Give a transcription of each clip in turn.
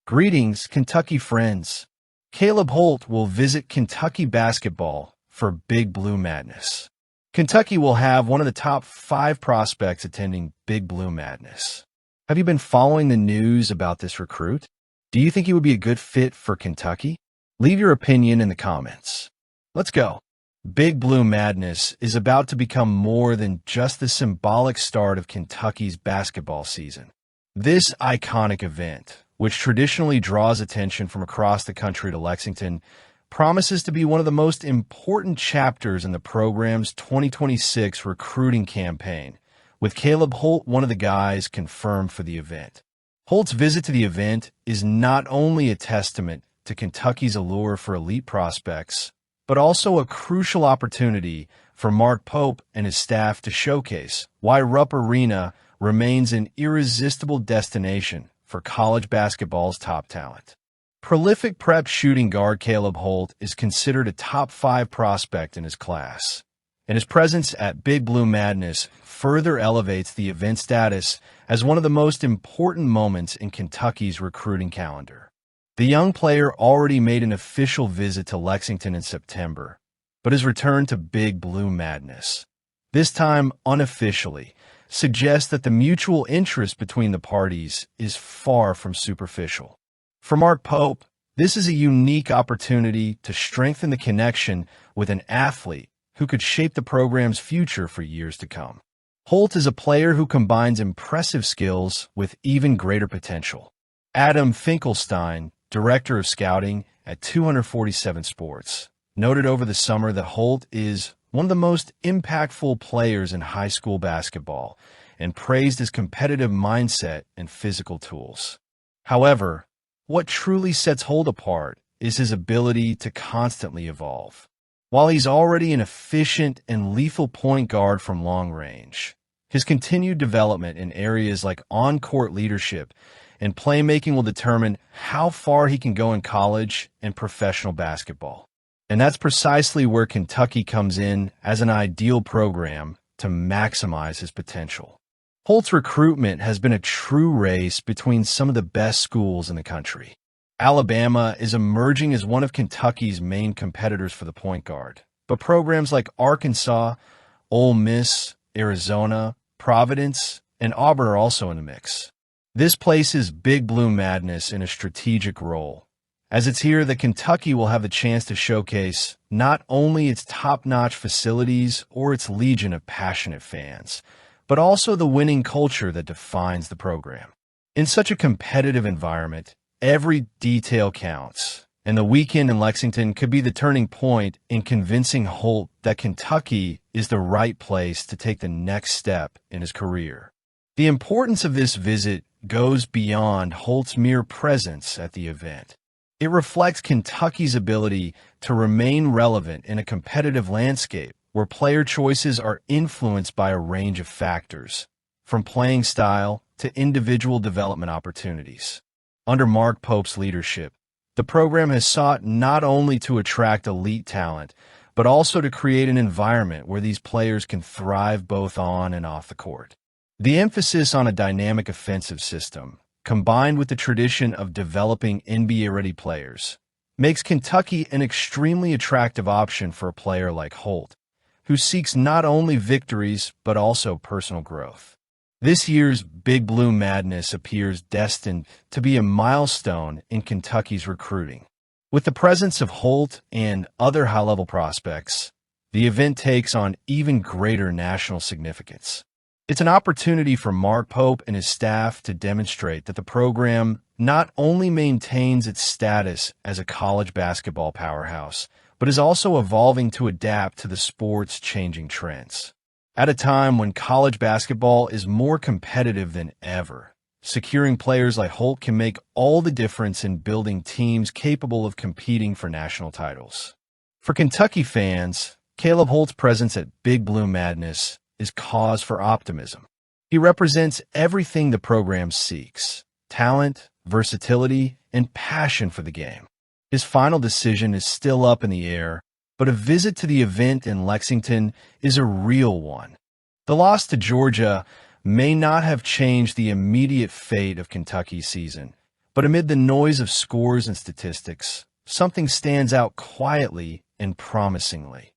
Greetings, Kentucky friends. Caleb Holt will visit Kentucky basketball for Big Blue Madness. Kentucky will have one of the top 5 prospects attending Big Blue Madness. Have you been following the news about this recruit? Do you think he would be a good fit for Kentucky? Leave your opinion in the comments. Let's go. Big Blue Madness is about to become more than just the symbolic start of Kentucky's basketball season. This iconic event, which traditionally draws attention from across the country to Lexington, promises to be one of the most important chapters in the program's 2026 recruiting campaign, with Caleb Holt one of the guys confirmed for the event. Holt's visit to the event is not only a testament to Kentucky's allure for elite prospects, but also a crucial opportunity for Mark Pope and his staff to showcase why Rupp Arena remains an irresistible destination for college basketball's top talent. Prolific prep shooting guard Caleb Holt is considered a top 5 prospect in his class, and his presence at Big Blue Madness further elevates the event status as one of the most important moments in Kentucky's recruiting calendar. The young player already made an official visit to Lexington in September, but his return to Big Blue Madness, this time unofficially, suggests that the mutual interest between the parties is far from superficial. For Mark Pope, this is a unique opportunity to strengthen the connection with an athlete who could shape the program's future for years to come. Holt is a player who combines impressive skills with even greater potential. Adam Finkelstein, director of scouting at 247 Sports, noted over the summer that Holt is one of the most impactful players in high school basketball, and praised his competitive mindset and physical tools. However, what truly sets Holt apart is his ability to constantly evolve. While he's already an efficient and lethal point guard from long range, his continued development in areas like on-court leadership and playmaking will determine how far he can go in college and professional basketball. And that's precisely where Kentucky comes in as an ideal program to maximize his potential. Holt's recruitment has been a true race between some of the best schools in the country. Alabama is emerging as one of Kentucky's main competitors for the point guard, but programs like Arkansas, Ole Miss, Arizona, Providence, and Auburn are also in the mix. This places Big Blue Madness in a strategic role, as it's here that Kentucky will have the chance to showcase not only its top-notch facilities or its legion of passionate fans, but also the winning culture that defines the program. In such a competitive environment, every detail counts, and the weekend in Lexington could be the turning point in convincing Holt that Kentucky is the right place to take the next step in his career. The importance of this visit goes beyond Holt's mere presence at the event. It reflects Kentucky's ability to remain relevant in a competitive landscape where player choices are influenced by a range of factors, from playing style to individual development opportunities. Under Mark Pope's leadership, the program has sought not only to attract elite talent, but also to create an environment where these players can thrive both on and off the court. The emphasis on a dynamic offensive system, combined with the tradition of developing NBA-ready players, makes Kentucky an extremely attractive option for a player like Holt, who seeks not only victories but also personal growth. This year's Big Blue Madness appears destined to be a milestone in Kentucky's recruiting. With the presence of Holt and other high-level prospects, the event takes on even greater national significance. It's an opportunity for Mark Pope and his staff to demonstrate that the program not only maintains its status as a college basketball powerhouse, but is also evolving to adapt to the sport's changing trends. At a time when college basketball is more competitive than ever, securing players like Holt can make all the difference in building teams capable of competing for national titles. For Kentucky fans, Caleb Holt's presence at Big Blue Madness is cause for optimism. He represents everything the program seeks: talent, versatility, and passion for the game. His final decision is still up in the air, but a visit to the event in Lexington is a real one. The loss to Georgia may not have changed the immediate fate of Kentucky's season, But amid the noise of scores and statistics, something stands out quietly and promisingly.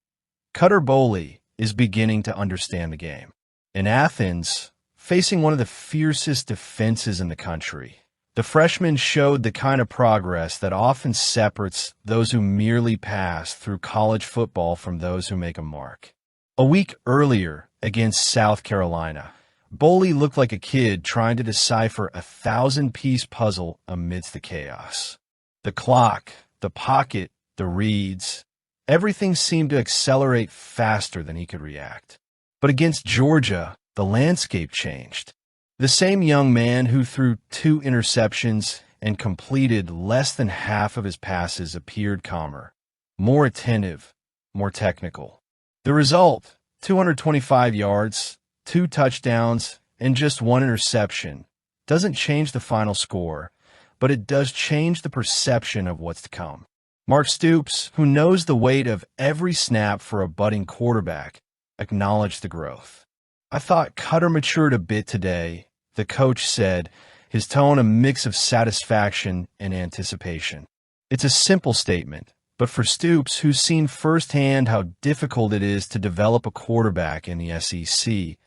Boley is beginning to understand the game. In Athens, facing one of the fiercest defenses in the country, the freshman showed the kind of progress that often separates those who merely pass through college football from those who make a mark. A week earlier, against South Carolina, Boley looked like a kid trying to decipher a 1,000-piece puzzle amidst the chaos. The clock, the pocket, the reads, everything seemed to accelerate faster than he could react. But against Georgia, the landscape changed. The same young man who threw 2 interceptions and completed less than half of his passes appeared calmer, more attentive, more technical. The result, 225 yards, 2 touchdowns, and just 1 interception, doesn't change the final score, but it does change the perception of what's to come. Mark Stoops, who knows the weight of every snap for a budding quarterback, acknowledged the growth. I thought Cutter matured a bit today, the coach said, his tone a mix of satisfaction and anticipation. It's a simple statement, but for Stoops, who's seen firsthand how difficult it is to develop a quarterback in the SEC,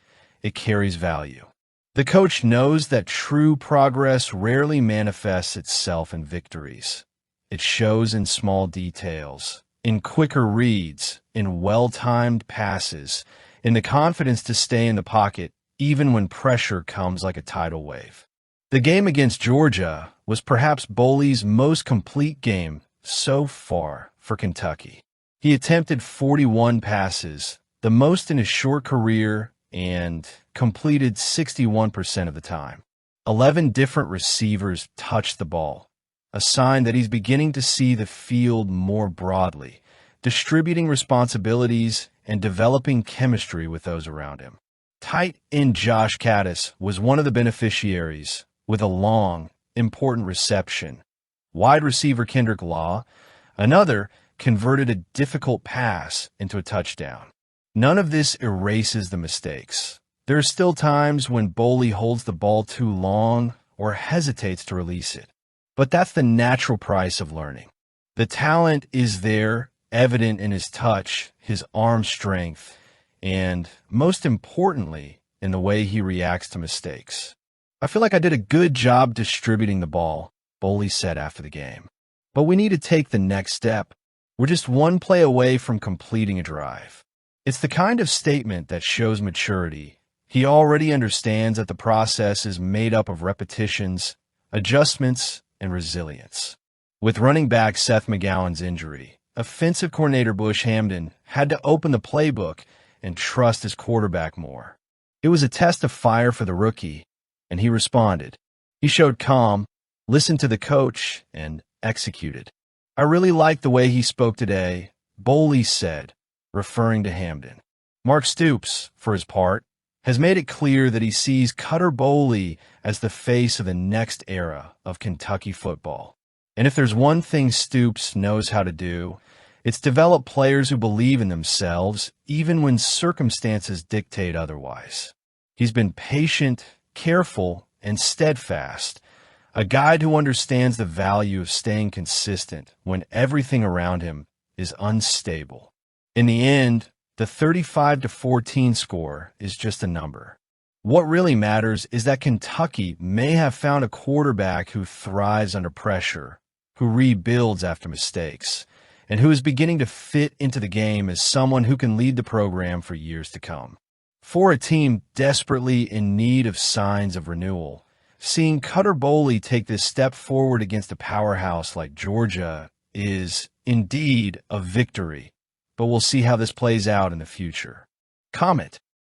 it carries value. The coach knows that true progress rarely manifests itself in victories. It shows in small details, in quicker reads, in well-timed passes, in the confidence to stay in the pocket even when pressure comes like a tidal wave. The game against Georgia was perhaps Boley's most complete game so far for Kentucky. He attempted 41 passes, the most in his short career, and completed 61% of the time. 11 different receivers touched the ball, a sign that he's beginning to see the field more broadly, distributing responsibilities and developing chemistry with those around him. Tight end Josh Caddis was one of the beneficiaries with a long, important reception. Wide receiver Kendrick Law, another, converted a difficult pass into a touchdown. None of this erases the mistakes. There are still times when Boley holds the ball too long or hesitates to release it. But that's the natural price of learning. The talent is there, evident in his touch, his arm strength, and, most importantly, in the way he reacts to mistakes. I feel like I did a good job distributing the ball, Boley said after the game. But we need to take the next step. We're just one play away from completing a drive. It's the kind of statement that shows maturity. He already understands that the process is made up of repetitions, adjustments, and resilience. With running back Seth McGowan's injury, offensive coordinator Bush Hamdan had to open the playbook and trust his quarterback more. It was a test of fire for the rookie, and he responded. He showed calm, listened to the coach, and executed. I really liked the way he spoke today, Boley said, referring to Hamdan. Mark Stoops, for his part, has made it clear that he sees Boley as the face of the next era of Kentucky football. And if there's one thing Stoops knows how to do, it's develop players who believe in themselves even when circumstances dictate otherwise. He's been patient, careful, and steadfast, a guide who understands the value of staying consistent when everything around him is unstable. In the end, the 35-14 score is just a number. What really matters is that Kentucky may have found a quarterback who thrives under pressure, who rebuilds after mistakes, and who is beginning to fit into the game as someone who can lead the program for years to come. For a team desperately in need of signs of renewal, seeing Boley take this step forward against a powerhouse like Georgia is indeed a victory, but we'll see how this plays out in the future. Comment,